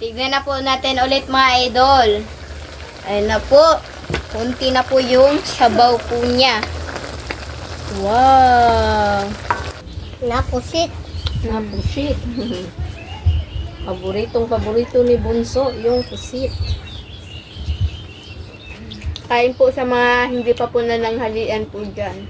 Tignan na po natin ulit mga idol. Ayun na po. Kunti na po yung sabaw po niya. Wow! Napusit. Pusit. Paborito ni Bunso, yung pusit. Kain po sa mga hindi pa po nananghalian po dyan.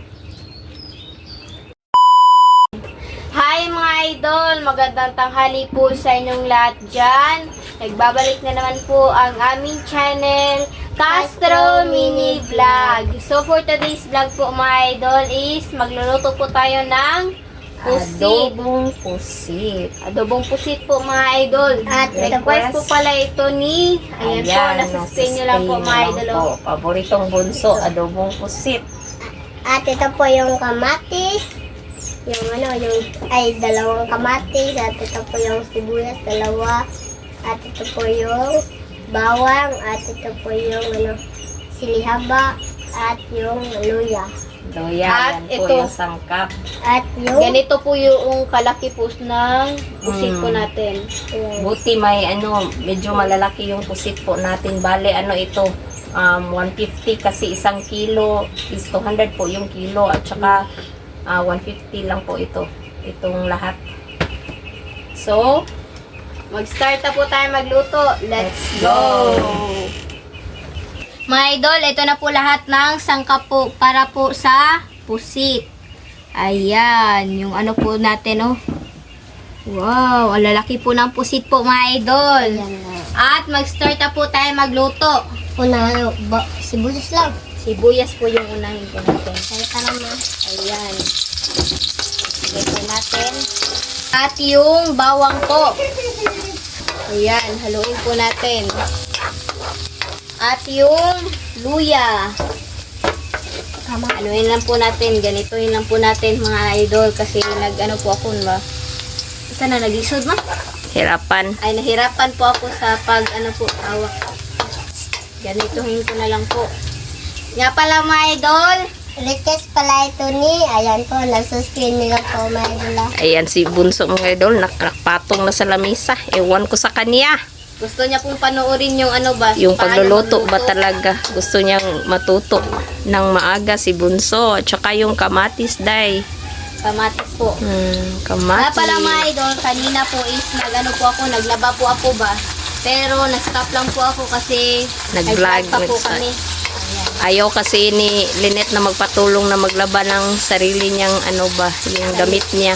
Hi mga idol! Magandang tanghali po sa inyong lahat dyan. Nagbabalik na naman po ang aming channel, Castro Mini Vlog. So for today's vlog po mga idol is magluluto po tayo ng pusit. Adobong pusit. Adobong pusit po mga idol. At request po pala ito ni, ayan po, nasa Spain nyo lang po mga idol. Po. Paboritong Bunso, adobong pusit. At ito po yung kamatis. Dalawang kamatis. At ito po yung sibuyas, dalawa. At ito po yung bawang. At ito po yung silihaba. At yung luya. Luya, At yan po ito. yung sangkap. At yung Ganito po yung kalaki po ng pusit po natin. Buti may medyo malalaki yung pusit po natin. Bale, ito, 150 kasi isang kilo is 200 po yung kilo. At saka 150 lang po ito. Itong lahat. So, Mag-start na po tayo magluto. Let's go! Mga idol, ito na po lahat ng sangkap po para po sa pusit. Ayan, yung ano po natin, oh. Wow, ang lalaki po ng pusit po mga idol. At mag-start na po tayo magluto. sibuyas lang. Sibuyas po yung unahin po natin. Kaya ka naman. Ayan. Lagay po natin. At yung bawang po. Ayan, haluin po natin. At yung luya. Anuin lang po natin. Ganitoin lang po natin mga idol. Kasi nag-ano po ako, ba? Isa na nag-isod ma? hirapan. Ay, nahirapan po ako sa pag-ano po, hawak. Ganitohin ko na lang po. Nga pala mga idol. Request pala ito ni, ayan po, nasa-screen nila po, mga idol. Ayan si Bunso mga idol, nakapatong na sa lamesa. Ewan ko sa kanya. Gusto niya pong panoorin yung ano ba? Yung paano pagluluto ba magluto. talaga? Gusto niyang matuto ng maaga si Bunso. At saka yung kamatis, day. Kamatis po. Nga Kamatis. pala mga idol, kanina po is nag-ano po ako, naglaba po ako ba? Pero na-stop lang po ako kasi Nag-vlog, pa po nag-stop. kami. Ayaw kasi ni Lynette na magpatulong na maglaba ng sarili niyang yung damit niya.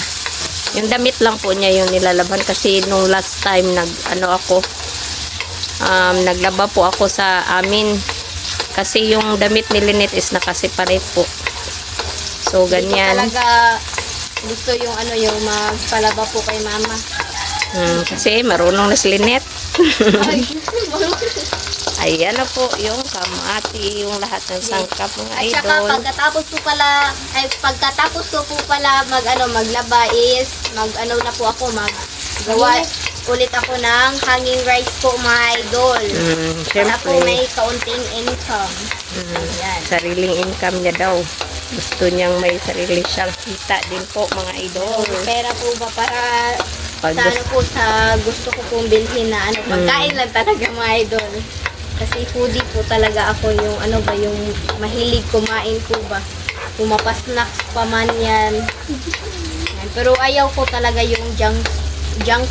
Yung damit lang po niya yung nilalaban kasi nung last time naglaba po ako sa amin kasi yung damit ni Lynette is nakaseparate po. So ganyan. Hindi ko talaga gusto yung yung magpalaba po kay mama. Kasi marunong na si Lynette. Ay, Ayan na po yung kamati, yung lahat ng sangkap mga At saka idol. pagkatapos ko po pala maglaba is na po ako maggawa ulit ako ng hanging rice po mga idol. Para po Siyempre, may kaunting income. Ayan. sariling income niya daw. Gusto niyang may sarili siyang kita din po mga idol. Pera po ba para Pag sa po sa gusto ko pong bilhin na pagkain lang talaga mga idol. Kasi foodie po talaga ako yung yung mahilig kumain po ba. Pumapasnacks pa man yan. Ayan. Pero ayaw ko talaga yung junk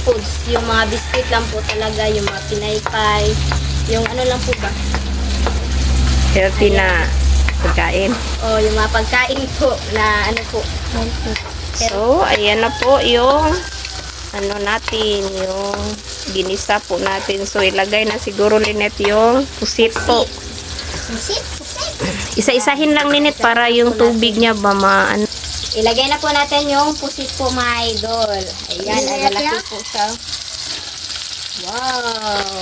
foods. Yung mga biscuit lang po talaga, yung mga pinaypay. Yung lang po ba. healthy na pagkain. O yung mga pagkain po na po. So, ayan na po yung natin, yung ginisa po natin. So, ilagay na siguro Lynette yung pusit po. Pusit. Isa-isahin lang Lynette para yung tubig niya ba Ilagay na po natin yung pusit po mga idol. Ayan, ang lalaki po siya. Wow!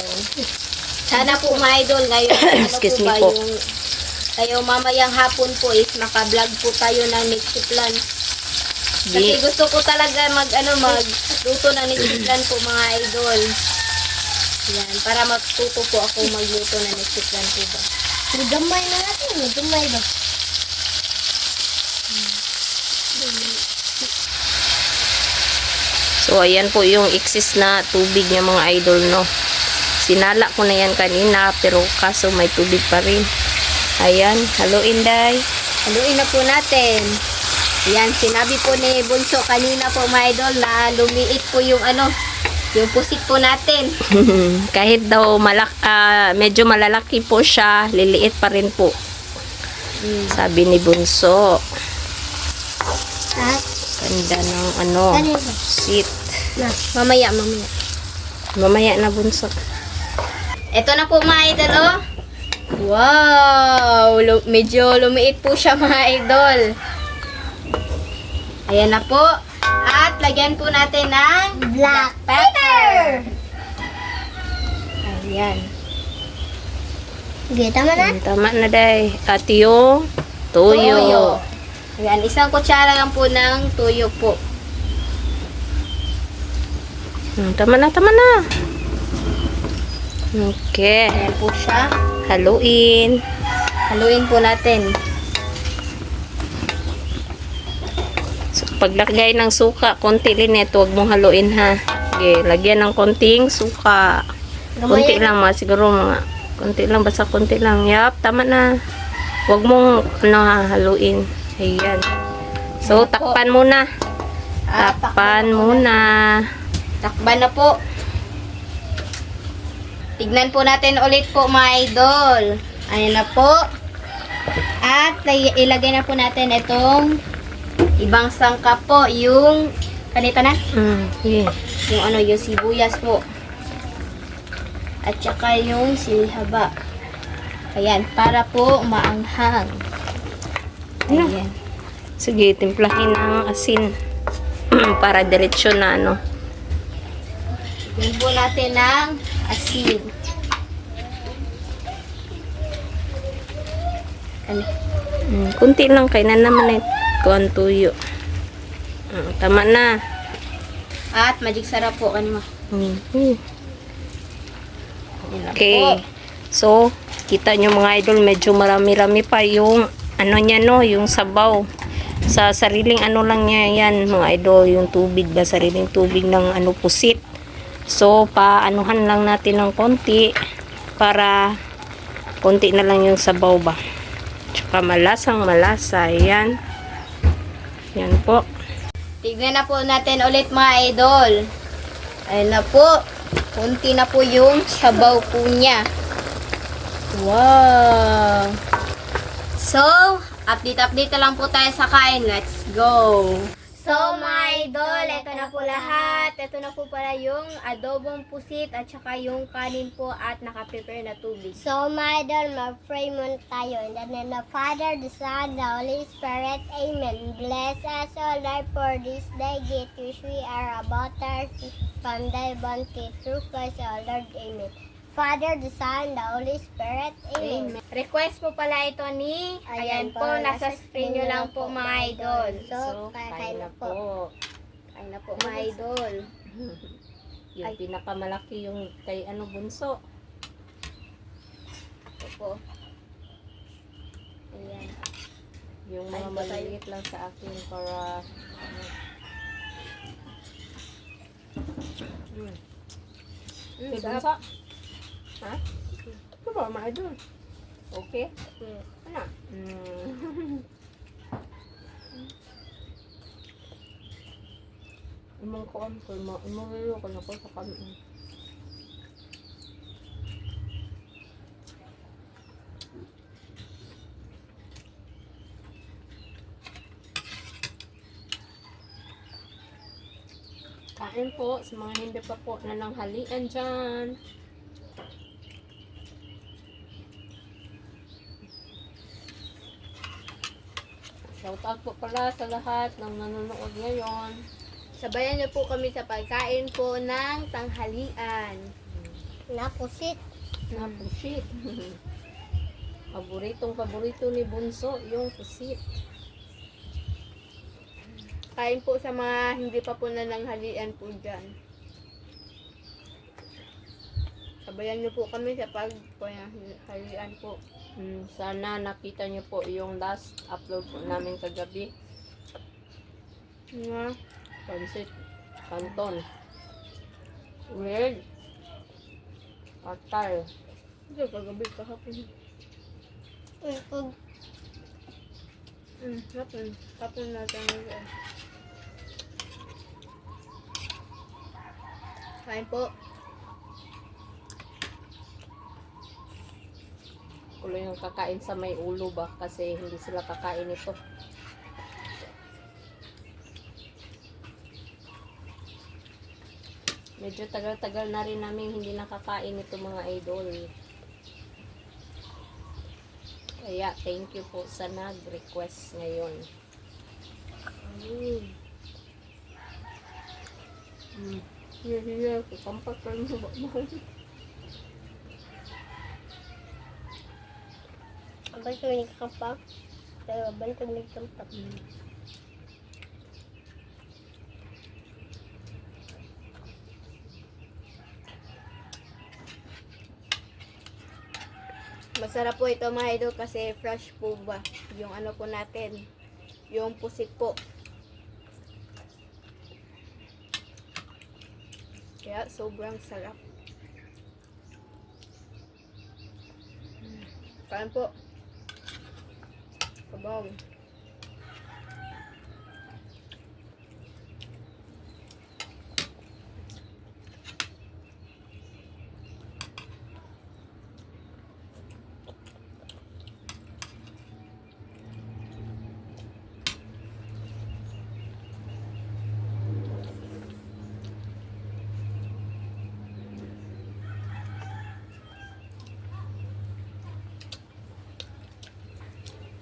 Sana po mga idol ngayon, Excuse po me ba po. yung kayo mamayang hapon po is maka-vlog po tayo ng Nixiplan. Kasi gusto ko talaga magluto ng Nixiplan po mga idol. Yan, para matuto po ako magluto ng Nixiplan po ba. Gamay na natin, gamay ba? So, ayan po yung excess na tubig niya mga idol, no? Sinala ko na yan kanina, pero kaso may tubig pa rin. Ayan, haluin, Day. Haluin na po natin. Yan, sinabi po ni Bunso kanina po mga idol na lumiit po yung yung pusit po natin. Kahit daw medyo malalaki po siya, liliit pa rin po. Sabi ni Bunso. At, Ganda ng kanina. sit. Mamaya. Mamaya na, Bunso. Ito na po mga idol, oh. Wow! Medyo lumiit po siya mga idol. Ayan na po. At lagyan po natin ng Black pepper. Ayan. Okay, tama na? Tama na, Day. At yung tuyo. Ayan, isang kutsara lang po ng tuyo po. Tama na. Okay. Ayan po siya. Haluin. Haluin po natin. So, paglagay ng suka, konti rin ito. Huwag mong haluin, ha. Okay, lagyan ng konting suka. Konti lang, siguro konti lang, basta konti lang. Yap, tama na. Huwag mong haluin. Ayan. So, takpan muna. Takpan muna. Takban na po. Tignan po natin ulit po mga idol. Ayan na po. At ilagay na po natin itong ibang sangkap po. Yung, kanito na? Yeah. Yung sibuyas po. At saka yung silihaba. Ayan, para po maanghang. Ayan. Sige, timplahin ng asin. Para diretsyo na, Yan po natin ng asin. Kunti lang, kainan naman kuan tuyo. Tama na. At magic sarap po kanima. Ayan na po. Okay. So, kita nyo mga idol, medyo marami-rami pa yung yung sabaw. Sa sariling lang niya yan, mga idol, yung tubig ba, sariling tubig ng pusit. So, paanuhan lang natin ng konti para konti na lang yung sabaw ba. Tsaka malasang malasa. Ayan. Yan po. Tignan na po natin ulit mga idol. Ayan na po. Kunti na po yung sabaw po niya. Wow! So, update na lang po tayo sa kain. Let's go! So, mga idol, ito na po lahat. Ito na po pala yung adobong pusit at saka yung kanin po at nakaprepare na tubig. So, my idol, mag-pray muna tayo. In the name of the Father, the Son, the Holy Spirit. Amen. Bless us, O Lord, for this day gift which we are about to receive from thy bounty through Christ our Lord. Amen. Father, the Son, the Holy Spirit. Amen. Amen. Request po pala ito ni, ayan po, nasa screen nyo lang po mga idol. So, kakain na po. Kain na po mga idol. Yung pinakamalaki yung kay Bunso. Ito po. Ayan. Yung mga Kain po tayo. maliliit lang sa akin para Hey, sarap. Bunso. Ha? Ito ba, mga idol? Okay? Ano? Imong koon ko, imong lilo ko na ko sa kami. Kain po sa mga hindi pa po na nanghalian dyan. Shout out po pala sa lahat ng nanonood ngayon. Sabayan niyo po kami sa pagkain po ng tanghalian. Napusit. Na pusit. Paborito ni Bunso, yung pusit. Kain po sa mga hindi pa po nananghalian po dyan. Sabayan niyo po kami sa pagpanghalian po. Sana nakita niyo po yung last upload po namin kagabi. Nga. Pansit Canton. Weird. Atal. Ito, kagabi kahapon. Pag Hapon. Hapon natin ngayon. Kain po. Kulo yung kakain sa may ulo ba? Kasi hindi sila kakain ito. Medyo tagal-tagal na rin namin hindi nakakain ito mga idol. Kaya, thank you po sa nag-request ngayon. Hiya, kukampat ka rin ba? abang tunig ka pa. Pero abang tunig ka pa. Masarap po ito mga idol kasi fresh po ba? Yung ano po natin. Yung pusit po. Kaya sobrang sarap. Kain po. Kabaw.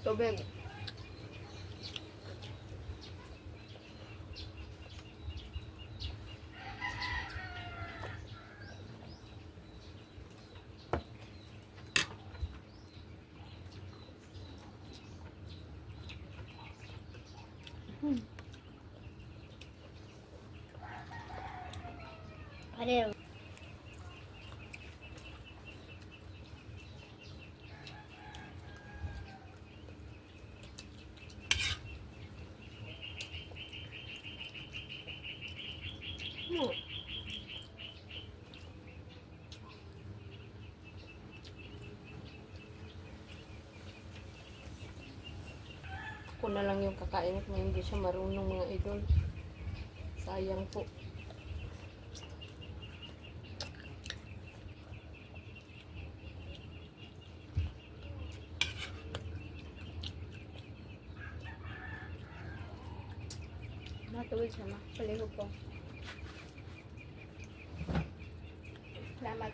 Sobrang. Pareho. Ako na lang yung kakain at hindi siya marunong mga idol. Sayang po. Matuwid siya ma. Palihog ko. Salamat.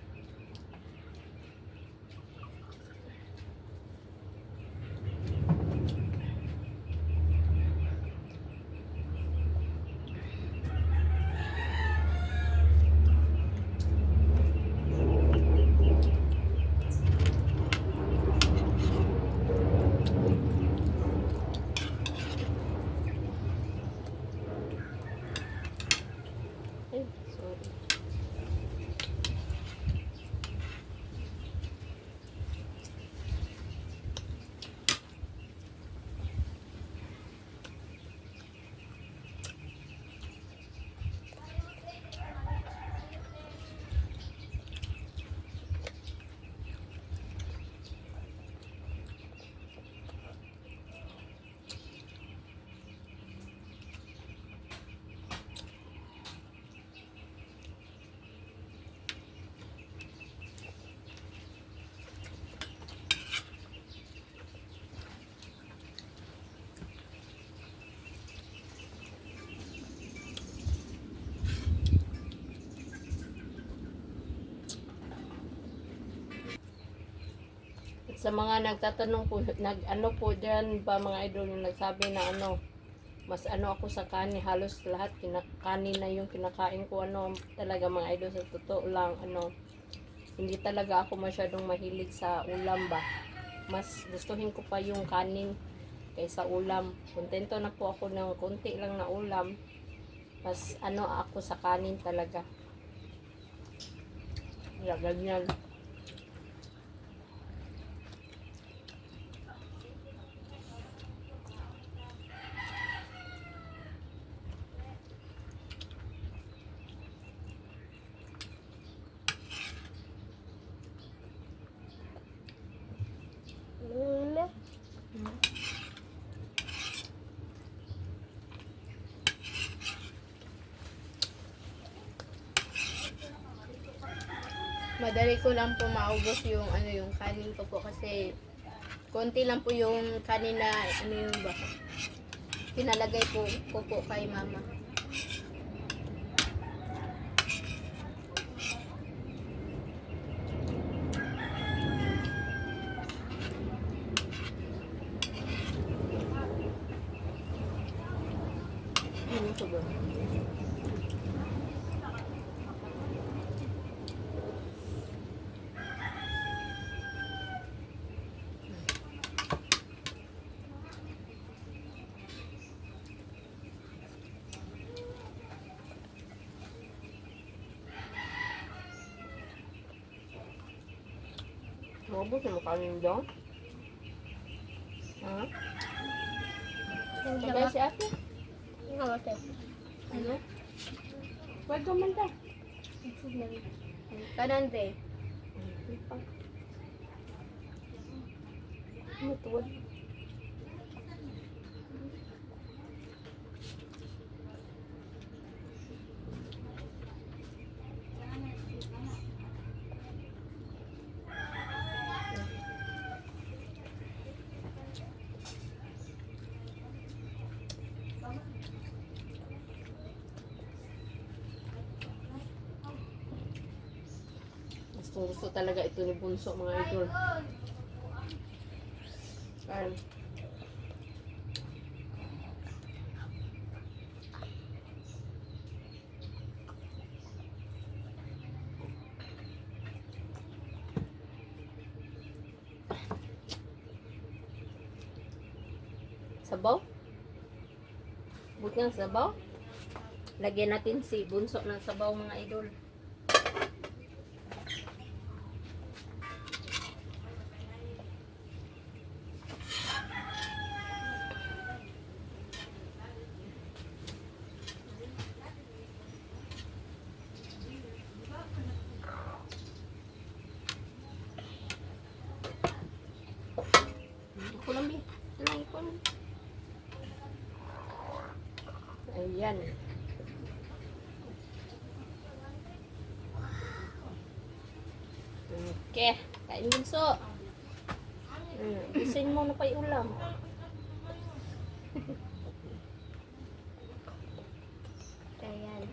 Ay, sorry. At sa mga nagtatanong po, ano po dyan ba mga idol yung nagsabi na ano, mas ano ako sa kanin, halos lahat kanin na yung kinakain ko, ano talaga mga idol, sa totoo lang, ano, hindi talaga ako masyadong mahilig sa ulam ba. Mas gustuhin ko pa yung kanin kaysa ulam. Kontento na po ako ng konti lang na ulam. Mas ano ako sa kanin talaga. Ganyan. Madali ko lang po maubos yung yung kanin ko po kasi konti lang po yung kanin na yung ba pinalagay ko po kay mama. Ano to ba? Maubos na makanin daw? Ha? Sabay si ate? Ano? Wag ka man daw. Kanan de. Ano tuwad? Gusto talaga ito ni Bunso, mga idol. Ayan. Sabaw? Buti ng sabaw? Lagyan natin si Bunso ng sabaw, mga idol. Kulambi. Ayan. Okay. Kain Bunso. Gisin mo na pa yung ulam. Ayan.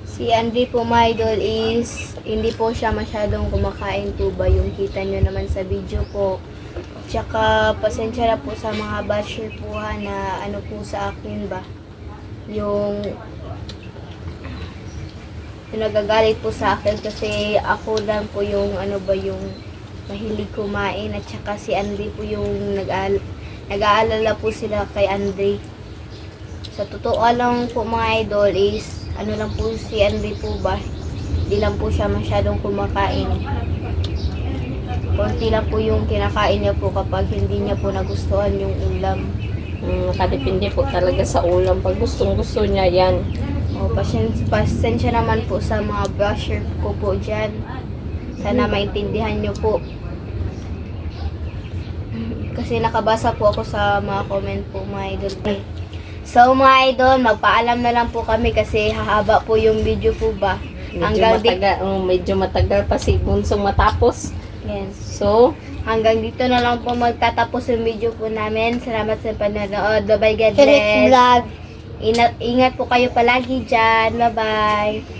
Si Andy po, my idol, is hindi po siya masyadong kumakain po ba yung kita nyo naman sa video po. Tsaka pasensya na po sa mga basher po ha na po sa akin ba. Yung nagagalit po sa akin kasi ako lang po yung yung mahilig kumain at saka si Andy po yung nag-aalala po sila kay Andy. Sa totoo lang po, mga idol, is lang po si Andy po ba, di lang po siya masyadong kumakain. Konti lang po yung kinakain niya po kapag hindi niya po nagustuhan yung ulam. Nakadepende po talaga sa ulam. Pag gustong-gusto niya yan. Pasensya naman po sa mga brusher ko po dyan. Sana maintindihan niyo po. Kasi nakabasa po ako sa mga comment po, mga idol. So mga idol, magpaalam na lang po kami kasi hahaba po yung video po ba. Medyo matagal pa si Bunsong matapos. Yes. So, hanggang dito na lang po magtatapos yung video po namin. Salamat sa panonood. Bye-bye, God Felix bless. Vlog. Ingat po kayo palagi dyan. Bye-bye.